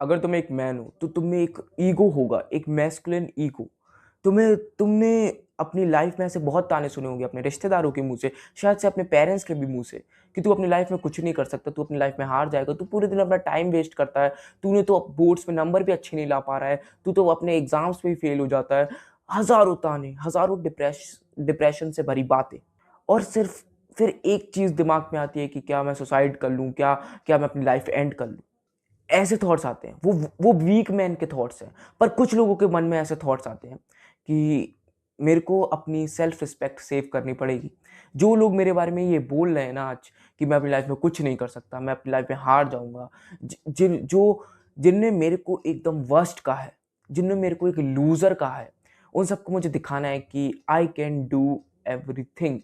अगर तुम एक मैन हो तो तुम में एक ईगो होगा, एक मैस्कुलिन ईगो। तुमने अपनी लाइफ में ऐसे बहुत ताने सुने होंगे अपने रिश्तेदारों के मुंह से, शायद से अपने पेरेंट्स के भी मुंह से, कि तू अपनी लाइफ में कुछ नहीं कर सकता, तू अपनी लाइफ में हार जाएगा, तू पूरे दिन अपना टाइम वेस्ट करता है, तूने तो बोर्ड्स में नंबर भी अच्छे नहीं ला पा रहा है, तू तो अपने एग्जाम्स में भी फेल हो जाता है। हजारों ताने, हजारों डिप्रेशन से भरी बातें। और सिर्फ फिर एक चीज दिमाग में आती है कि क्या मैं सुसाइड कर लूं, क्या क्या मैं अपनी लाइफ एंड कर लूं। ऐसे थॉट्स आते हैं, वो वीक मैन के थॉट्स हैं। पर कुछ लोगों के मन में ऐसे थॉट्स आते हैं कि मेरे को अपनी सेल्फ रिस्पेक्ट सेव करनी पड़ेगी। जो लोग मेरे बारे में ये बोल रहे हैं ना आज, कि मैं अपनी लाइफ में कुछ नहीं कर सकता, मैं अपनी लाइफ में हार जाऊंगा, जिनने मेरे को एकदम वर्स्ट कहा है, जिनने मेरे को एक लूजर कहा है, उन सबको मुझे दिखाना है कि आई कैन डू एवरीथिंग।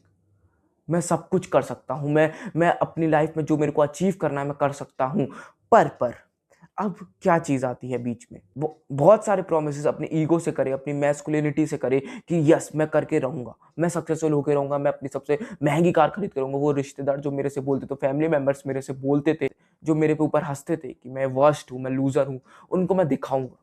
मैं सब कुछ कर सकता हूँ, मैं अपनी लाइफ में जो मेरे को अचीव करना है मैं कर सकता हूँ। पर अब क्या चीज़ आती है बीच में, वो बहुत सारे प्रोमिस अपने ईगो से करे, अपनी मैस्कुलिनिटी से करे कि यस मैं करके रहूंगा, मैं सक्सेसफुल होकर रहूंगा, मैं अपनी सबसे महंगी कार खरीद कर रहूंगा। वो रिश्तेदार जो मेरे से बोलते थे, फैमिली मेंबर्स मेरे से बोलते थे, जो मेरे पे ऊपर हंसते थे कि मैं वर्स्ट हूँ, मैं लूजर हूँ, उनको मैं दिखाऊंगा।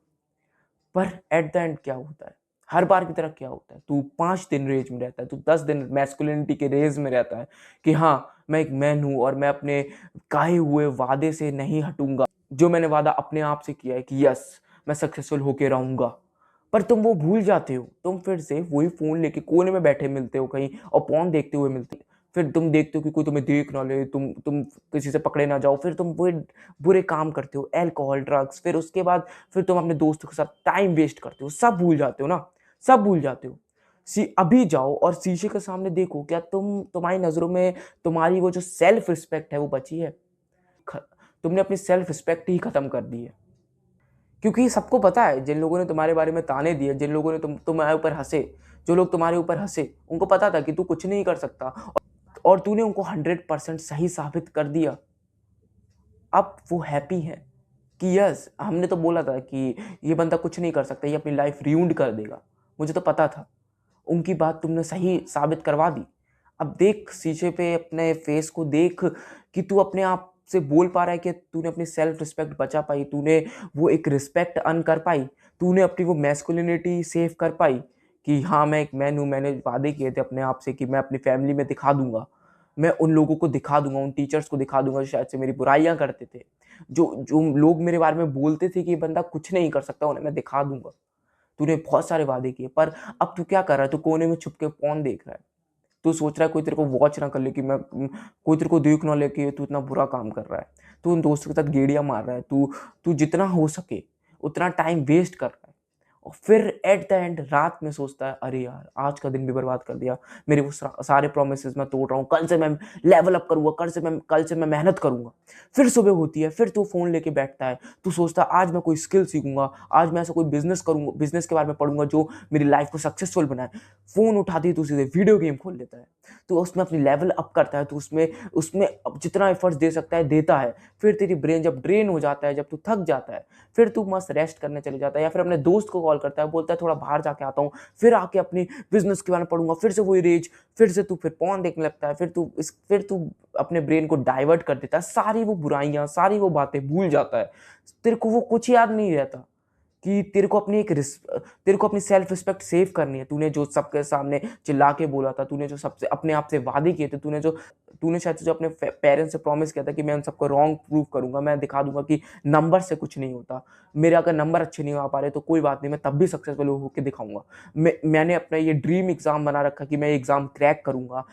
पर एट द एंड क्या होता है, हर बार की तरह क्या होता है, तू 5 दिन रेज में रहता है, तू 10 दिन मैस्कुलिनिटी के रेज में रहता है कि हाँ मैं एक मैन हूं और मैं अपने काहे हुए वादे से नहीं हटूंगा, जो मैंने वादा अपने आप से किया है कि यस मैं सक्सेसफुल होके रहूंगा। पर तुम वो भूल जाते हो, तुम फिर से वही फोन लेके कोने में बैठे मिलते हो कहीं और पॉन देखते हुए मिलते हो। फिर तुम देखते हो कि कोई तुम्हें देख ना ले, तुम किसी से पकड़े ना जाओ, फिर तुम वो बुरे काम करते हो, अल्कोहल ड्रग्स, फिर उसके बाद फिर तुम अपने दोस्तों के साथ टाइम वेस्ट करते हो, सब भूल जाते हो ना, सब भूल जाते हो। अभी जाओ और शीशे के सामने देखो, क्या तुम्हारी नजरों में तुम्हारी वो जो सेल्फ रिस्पेक्ट है वो बची है? ख- तुमने अपनी सेल्फ रिस्पेक्ट ही खत्म कर दी है। क्योंकि सबको पता है, जिन लोगों ने तुम्हारे बारे में ताने दिए, जिन लोगों ने तुम्हारे ऊपर हंसे, जो लोग तुम्हारे ऊपर हंसे, उनको पता था कि तू कुछ नहीं कर सकता, और तूने उनको 100% सही साबित कर दिया। अब वो हैप्पी है कि यस हमने तो बोला था कि ये बंदा कुछ नहीं कर सकता, ये अपनी लाइफ रियूंड कर देगा, मुझे तो पता था। उनकी बात तुमने सही साबित करवा दी। अब देख शीशे पे अपने फेस को देख कि तू अपने आप से बोल पा रहा है कि तूने अपनी सेल्फ रिस्पेक्ट बचा पाई, तूने वो एक रिस्पेक्ट अर्न कर पाई, तूने अपनी वो मैस्कुलिनिटी सेव कर पाई कि हाँ मैं एक मैन हूँ, मैंने वादे किए थे अपने आप से कि मैं अपनी फैमिली में दिखा दूंगा, मैं उन लोगों को दिखा दूंगा, उन टीचर्स को दिखा दूंगा जो शायद से मेरी बुराइयां करते थे, जो जो लोग मेरे बारे में बोलते थे कि ये बंदा कुछ नहीं कर सकता, उन्हें मैं दिखा दूंगा। तूने बहुत सारे वादे किए, पर अब तू क्या कर रहा है? तू कोने में छुप के फोन देख रहा है। तू सोच रहा है कोई तेरे को वॉच ना कर ले कि कोई तेरे को देख ना ले कि तू इतना बुरा काम कर रहा है। तू उन दोस्तों के साथ गेड़ियां मार रहा है, तू तू जितना हो सके उतना टाइम वेस्ट कर रहा है। और फिर एट द एंड रात में सोचता है अरे यार आज का दिन भी बर्बाद कर दिया, मेरे वो सारे प्रोमिस मैं तोड़ रहा हूँ, कल से मैं लेवल अप करूंगा, कल से मैं मेहनत करूंगा। फिर सुबह होती है, फिर तू फोन लेके बैठता है, तू सोचता है आज मैं कोई स्किल सीखूंगा, आज मैं ऐसा कोई बिजनेस करूंगा, बिजनेस के बारे में पढ़ूंगा जो मेरी लाइफ को सक्सेसफुल बनाए। फोन उठाती है तू सीधे वीडियो गेम खोल लेता है, तो उसमें अपनी लेवल अप करता है, तो उसमें उसमें अब जितना एफर्ट्स दे सकता है देता है। फिर तेरी ब्रेन जब ड्रेन हो जाता है, जब तू थक जाता है, फिर तू मस्त रेस्ट करने चले जाता है, या फिर अपने दोस्त को कॉल करता है, बोलता है थोड़ा बाहर जाके आता हूँ, फिर आके अपनी बिजनेस के बारे में पढ़ूंगा, फिर से वही रेज, फिर से तू फिर पॉन देखने लगता है, फिर तू अपने ब्रेन को डाइवर्ट कर देता है, सारी वो बुराइयां, सारी वो बातें भूल जाता है। तेरे को वो कुछ याद नहीं रहता कि तेरे को अपनी सेल्फ रिस्पेक्ट सेव करनी है। तूने जो सबके सामने चिल्ला के बोला था, तूने जो सबसे अपने आप से वादे किए थे, तूने शायद से जो अपने पेरेंट्स से प्रॉमिस किया था कि मैं उन सबको रॉन्ग प्रूव करूंगा, मैं दिखा दूंगा कि नंबर से कुछ नहीं होता, मेरे अगर नंबर अच्छे नहीं आ पा रहे तो कोई बात नहीं, मैं तब भी सक्सेसफुल होकर दिखाऊंगा। मैंने अपना ये ड्रीम एग्जाम बना रखा कि मैं एग्जाम क्रैक करूंगा,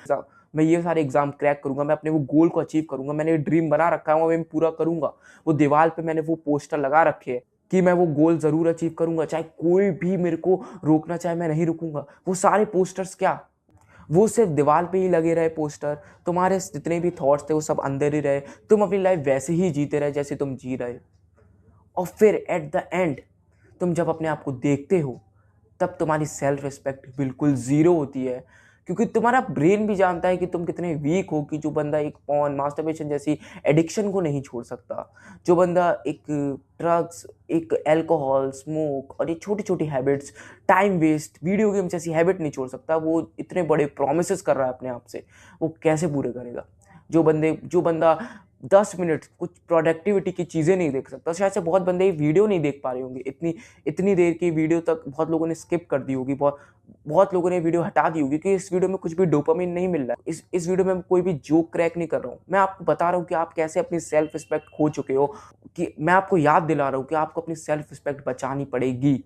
मैं ये सारे एग्जाम क्रैक करूंगा, मैं अपने वो गोल को अचीव करूंगा, मैंने ये ड्रीम बना रखा है, मैं पूरा करूंगा। वो दीवार पे मैंने वो पोस्टर लगा रखे है कि मैं वो गोल जरूर अचीव करूंगा, चाहे कोई भी मेरे को रोकना चाहे मैं नहीं रुकूंगा। वो सारे पोस्टर्स क्या, वो सिर्फ दीवार पे ही लगे रहे पोस्टर, तुम्हारे जितने भी थॉट्स थे वो सब अंदर ही रहे, तुम अपनी लाइफ वैसे ही जीते रहे जैसे तुम जी रहे। और फिर एट द एंड तुम जब अपने आप को देखते हो, तब तुम्हारी सेल्फ रिस्पेक्ट बिल्कुल जीरो होती है, क्योंकि तुम्हारा ब्रेन भी जानता है कि तुम कितने वीक हो, कि जो बंदा एक पॉन मास्टरबेशन जैसी एडिक्शन को नहीं छोड़ सकता, जो बंदा एक ड्रग्स, एक अल्कोहल, स्मोक और ये छोटी छोटी habits, time waste, video game जैसी हैबिट नहीं छोड़ सकता, वो इतने बड़े प्रोमिस कर रहा है अपने आप से, वो कैसे पूरे करेगा? जो बंदा 10 मिनट कुछ प्रोडक्टिविटी की चीज़ें नहीं देख सकता। शायद से बहुत बंदे ये वीडियो नहीं देख पा रहे होंगे, इतनी इतनी देर की वीडियो तक बहुत लोगों ने स्किप कर दी होगी, बहुत बहुत लोगों ने वीडियो हटा दी होगी कि इस वीडियो में कुछ भी डोपामिन नहीं मिल रहा है। इस वीडियो में मैं कोई भी जोक क्रैक नहीं कर रहा हूँ। मैं आपको बता रहा हूँ कि आप कैसे अपनी सेल्फ रिस्पेक्ट खो चुके हो, कि मैं आपको याद दिला रहा हूँ कि आपको अपनी सेल्फ रिस्पेक्ट बचानी पड़ेगी,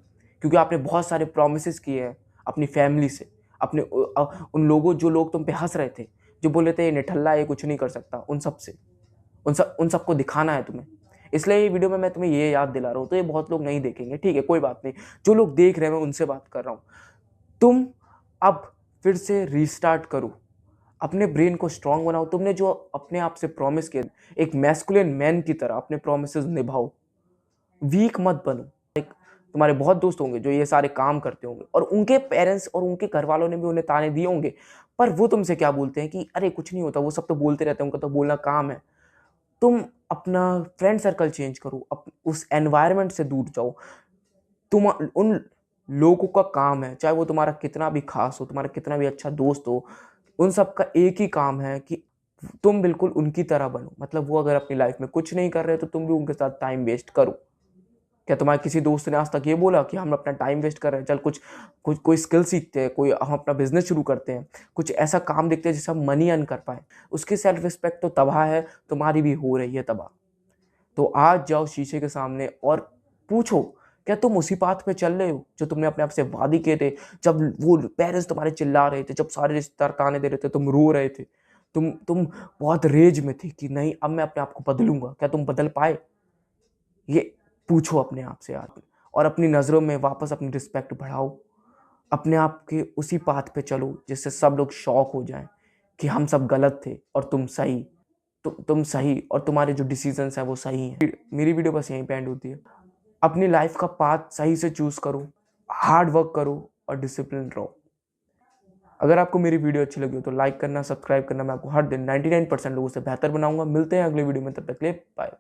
क्योंकि आपने बहुत सारे प्रॉमिसेस किए हैं अपनी फैमिली से, अपने उन लोगों जो लोग तुम पे हँस रहे थे, जो बोल रहे थे ये निठल्ला है, ये कुछ नहीं कर सकता, उन सब से, उन सबको दिखाना है तुम्हें। इसलिए ये वीडियो में मैं तुम्हें ये याद दिला रहा हूँ। तो ये बहुत लोग नहीं देखेंगे, ठीक है, कोई बात नहीं। जो लोग देख रहे हैं मैं उनसे बात कर रहा हूँ। तुम अब फिर से रीस्टार्ट करो, अपने ब्रेन को स्ट्रांग बनाओ। तुमने जो अपने आप से प्रॉमिस किया, एक मैस्कुलिन मैन की तरह अपने प्रोमिसेस निभाओ, वीक मत बनो। एक तुम्हारे बहुत दोस्त होंगे जो ये सारे काम करते होंगे, और उनके पेरेंट्स और उनके घर वालों ने भी उन्हें ताने दिए होंगे, पर वो तुमसे क्या बोलते हैं कि अरे कुछ नहीं होता, वो सब तो बोलते रहते हैं, उनका तो बोलना काम है। तुम अपना फ्रेंड सर्कल चेंज करो, उस एनवायरनमेंट से दूर जाओ। तुम उन लोगों का काम है, चाहे वो तुम्हारा कितना भी खास हो, तुम्हारा कितना भी अच्छा दोस्त हो, उन सब का एक ही काम है कि तुम बिल्कुल उनकी तरह बनो। मतलब वो अगर अपनी लाइफ में कुछ नहीं कर रहे तो तुम भी उनके साथ टाइम वेस्ट करो। क्या तुम्हारे किसी दोस्त ने आज तक ये बोला कि हम अपना टाइम वेस्ट कर रहे हैं, चल कुछ कुछ कोई स्किल सीखते हैं, कोई हम अपना बिजनेस शुरू करते हैं, कुछ ऐसा काम देखते हैं जिससे हम मनी अर्न कर पाए? उसकी सेल्फ रिस्पेक्ट तो तबाह है, तुम्हारी भी हो रही है तबाह। तो आज जाओ शीशे के सामने और पूछो, क्या तुम उसी पाथ पे चल रहे हो जो तुमने अपने आप से वादे किए थे? जब वो पेरेंट्स तुम्हारे चिल्ला रहे थे, जब सारे रिश्तेदार ताने दे रहे थे, तुम रो रहे थे, तुम बहुत रेज में थे कि नहीं अब मैं अपने आप को बदलूंगा, क्या तुम बदल पाए? ये पूछो अपने आप से आज, और अपनी नज़रों में वापस अपनी रिस्पेक्ट बढ़ाओ। अपने आप के उसी पाथ पे चलो जिससे सब लोग शॉक हो जाएं कि हम सब गलत थे और तुम सही। तुम सही, और तुम्हारे जो डिसीजंस हैं वो सही हैं। मेरी वीडियो बस यहीं पे एंड होती है। अपनी लाइफ का पाथ सही से चूज करो, हार्ड वर्क करो और डिसिप्लिन रहो। अगर आपको मेरी वीडियो अच्छी लगी हो तो लाइक करना, सब्सक्राइब करना। मैं आपको हर दिन 99% लोगों से बेहतर बनाऊंगा। मिलते हैं अगले वीडियो में, तब तक के लिए बाय।